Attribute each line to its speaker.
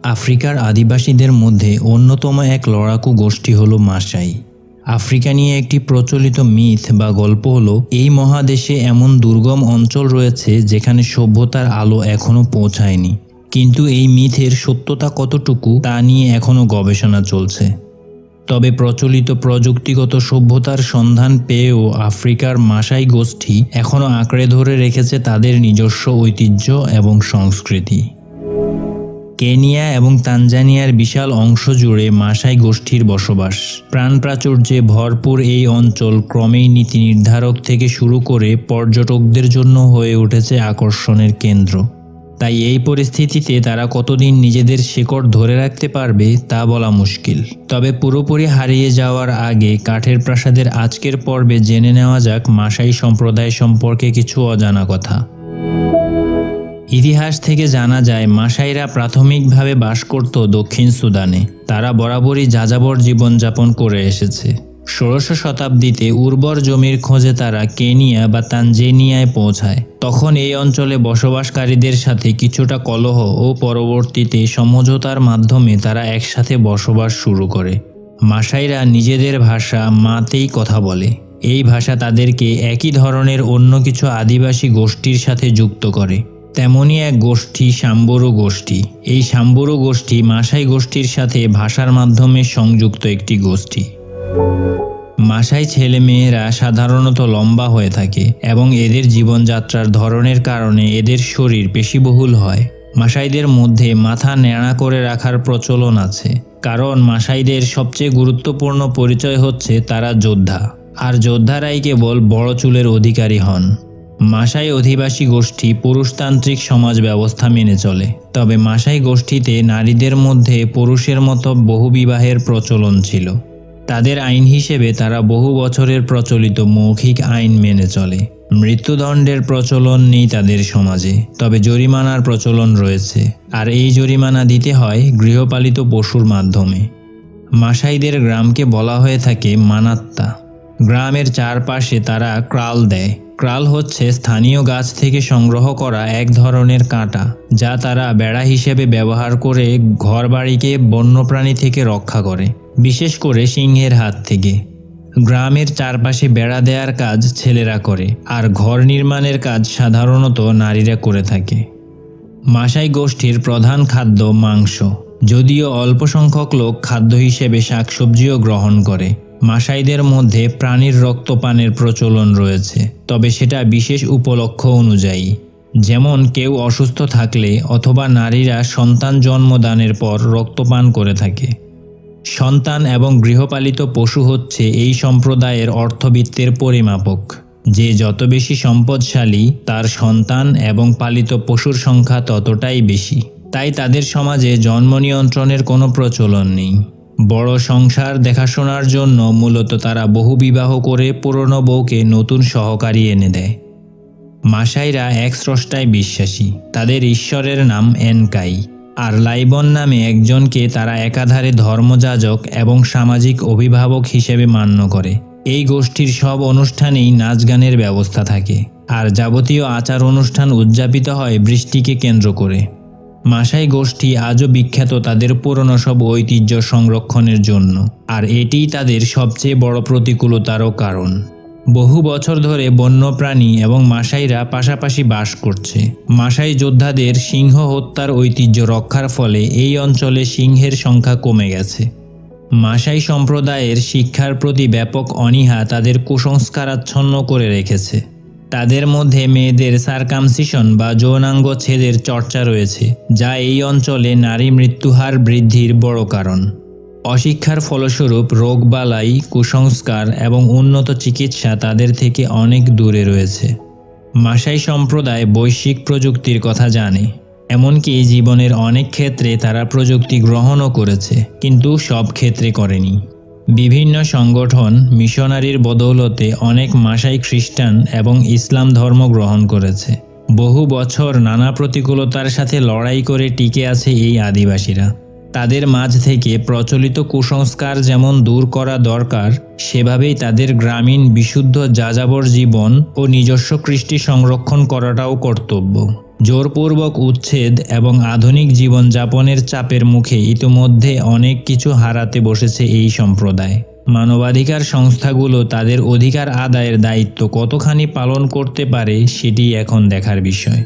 Speaker 1: আফ্রিকার আদিবাসীদের মধ্যে অন্যতম এক লড়াকু গোষ্ঠী হলো মাসাই। আফ্রিকা নিয়ে একটি প্রচলিত মিথ বা গল্প হলো এই মহাদেশে এমন দুর্গম অঞ্চল রয়েছে যেখানে সভ্যতার আলো এখনও পৌঁছায়নি, কিন্তু এই মিথের সত্যতা কতটুকু তা নিয়ে এখনও গবেষণা চলছে। তবে প্রচলিত প্রযুক্তিগত সভ্যতার সন্ধান পেয়েও আফ্রিকার মাসাই গোষ্ঠী এখনও আঁকড়ে ধরে রেখেছে তাদের নিজস্ব ঐতিহ্য এবং সংস্কৃতি। কেনিয়া এবং তানজানিয়ার বিশাল অংশ জুড়ে মাসাই গোষ্ঠীর বসবাস। প্রাণপ্রাচুর্যে ভরপুর এই অঞ্চল ক্রমেই নীতি নির্ধারক থেকে শুরু করে পর্যটকদের জন্য হয়ে উঠেছে আকর্ষণের কেন্দ্র। তাই এই পরিস্থিতিতে তারা কতদিন নিজেদের শেকড় ধরে রাখতে পারবে তা বলা মুশকিল। তবে পুরোপুরি হারিয়ে যাওয়ার আগে কাঠের প্রাসাদের আজকের পর্বে জেনে নেওয়া যাক মাসাই সম্প্রদায় সম্পর্কে কিছু অজানা কথা। ইতিহাস থেকে জানা যায় মাসাইরা প্রাথমিকভাবে বাস করত দক্ষিণ সুদানে। তারা বরাবরই যাযাবর জীবনযাপন করে এসেছে। ১৬শ শতাব্দীতে উর্বর জমির খোঁজে তারা কেনিয়া বা তানজানিয়ায় পৌঁছায়। তখন এই অঞ্চলে বসবাসকারীদের সাথে কিছুটা কলহ ও পরবর্তীতে সমঝোতার মাধ্যমে তারা একসাথে বসবাস শুরু করে। মাসাইরা নিজেদের ভাষা মাতেই কথা বলে। এই ভাষা তাদেরকে একই ধরনের অন্য কিছু আদিবাসী গোষ্ঠীর সাথে যুক্ত করে। তেমনই এক গোষ্ঠী সাম্বুরু গোষ্ঠী। এই সাম্বুরু গোষ্ঠী মাসাই গোষ্ঠীর সাথে ভাষার মাধ্যমে সংযুক্ত একটি গোষ্ঠী। মাসাই ছেলেমেয়েরা সাধারণত লম্বা হয়ে থাকে এবং এদের জীবনযাত্রার ধরনের কারণে এদের শরীর পেশিবহুল হয়। মাসাইদের মধ্যে মাথা ন্যাড়া করে রাখার প্রচলন আছে, কারণ মাসাইদের সবচেয়ে গুরুত্বপূর্ণ পরিচয় হচ্ছে তারা যোদ্ধা, আর যোদ্ধারাই কেবল বড় চুলের অধিকারী হন। মাসাই অধিবাসী গোষ্ঠী পুরুষতান্ত্রিক সমাজ ব্যবস্থা মেনে চলে, তবে মাসাই গোষ্ঠীতে নারীদের মধ্যে পুরুষের মতো বহুবিবাহের প্রচলন ছিল। তাদের আইন হিসেবে তারা বহু বছরের প্রচলিত মৌখিক আইন মেনে চলে। মৃত্যুদণ্ডের প্রচলন নেই তাদের সমাজে, তবে জরিমানার প্রচলন রয়েছে, আর এই জরিমানা দিতে হয় গৃহপালিত পশুর মাধ্যমে। মাসাইদের গ্রামকে বলা হয়ে থাকে মানাত্তা। গ্রামের চারপাশে তারা ক্রাল দেয়। ক্রাল হচ্ছে স্থানীয় গাছ থেকে সংগ্রহ করা এক ধরনের কাঁটা, যা তারা বেড়া হিসেবে ব্যবহার করে ঘরবাড়িকে বন্যপ্রাণী থেকে রক্ষা করে, বিশেষ করে সিংহের হাত থেকে। গ্রামের চারপাশে বেড়া দেওয়ার কাজ ছেলেরা করে, আর ঘর নির্মাণের কাজ সাধারণত নারীরা করে থাকে। মাসাই গোষ্ঠীর প্রধান খাদ্য মাংস, যদিও অল্প সংখ্যক লোক খাদ্য হিসেবে শাকসবজিও গ্রহণ করে। মাসাইদের মধ্যে প্রাণীর রক্তপানের প্রচলন রয়েছে, তবে সেটা বিশেষ উপলক্ষ অনুযায়ী, যেমন কেউ অসুস্থ থাকলে অথবা নারীরা সন্তান জন্মদানের পর রক্তপান করে থাকে। সন্তান এবং গৃহপালিত পশু হচ্ছে এই সম্প্রদায়ের অর্থবিত্তের পরিমাপক। যে যত বেশি সম্পদশালী, তার সন্তান এবং পালিত পশুর সংখ্যা ততটাই বেশি। তাই তাদের সমাজে জন্ম নিয়ন্ত্রণের কোনো প্রচলন নেই। বড় সংসার দেখাশোনার জন্য মূলত তারা বহুবিবাহ করে পুরনো বউকে নতুন সহকারী এনে দেয়। মাসাইরা এক স্রষ্টায় বিশ্বাসী। তাদের ঈশ্বরের নাম এনকাই, আর লাইবন নামে একজনকে তারা একাধারে ধর্মযাজক এবং সামাজিক অভিভাবক হিসেবে মান্য করে। এই গোষ্ঠীর সব অনুষ্ঠানেই নাচ গানের ব্যবস্থা থাকে, আর যাবতীয় আচার অনুষ্ঠান উদযাপিত হয় বৃষ্টিকে কেন্দ্র করে। মাসাই গোষ্ঠী আজও বিখ্যাত তাদের পুরনো সব ঐতিহ্য সংরক্ষণের জন্য, আর এটিই তাদের সবচেয়ে বড় প্রতিকূলতারও কারণ। বহু বছর ধরে বন্যপ্রাণী এবং মাসাইরা পাশাপাশি বাস করছে। মাসাই যোদ্ধাদের সিংহ হত্যার ঐতিহ্য রক্ষার ফলে এই অঞ্চলে সিংহের সংখ্যা কমে গেছে। মাসাই সম্প্রদায়ের শিক্ষার প্রতি ব্যাপক অনীহা তাদের কুসংস্কারাচ্ছন্ন করে রেখেছে। তাদের মধ্যে মেয়েদের সারকামসিশন বা যৌনাঙ্গ ছেদের চর্চা রয়েছে, যা এই অঞ্চলে নারী মৃত্যুহার বৃদ্ধির বড় কারণ। অশিক্ষার ফলস্বরূপ রোগবালাই, কুসংস্কার এবং উন্নত চিকিৎসা তাদের থেকে অনেক দূরে রয়েছে। মাসাই সম্প্রদায় বৈশ্বিক প্রযুক্তির কথা জানে, এমনকি জীবনের অনেক ক্ষেত্রে তারা প্রযুক্তি গ্রহণও করেছে, কিন্তু সব ক্ষেত্রে করেনি। বিভিন্ন সংগঠন মিশনারির বদৌলতে অনেক মাসাই খ্রিস্টান এবং ইসলাম ধর্ম গ্রহণ করেছে। বহু বছর নানা প্রতিকূলতার সাথে লড়াই করে টিকে আছে এই আদিবাসীরা। তাদের মাঝ থেকে প্রচলিত কুসংস্কার যেমন দূর করা দরকার, সেভাবেই তাদের গ্রামীণ বিশুদ্ধ যাযাবর জীবন ও নিজস্ব কৃষ্টি সংরক্ষণ করাটাও কর্তব্য। জোরপূর্বক উচ্ছেদ এবং আধুনিক জীবনযাপনের চাপের মুখে ইতিমধ্যে অনেক কিছু হারাতে বসেছে এই সম্প্রদায়। মানবাধিকার সংস্থাগুলো তাদের অধিকার আদায়ের দায়িত্ব কতখানি পালন করতে পারে সেটি এখন দেখার বিষয়।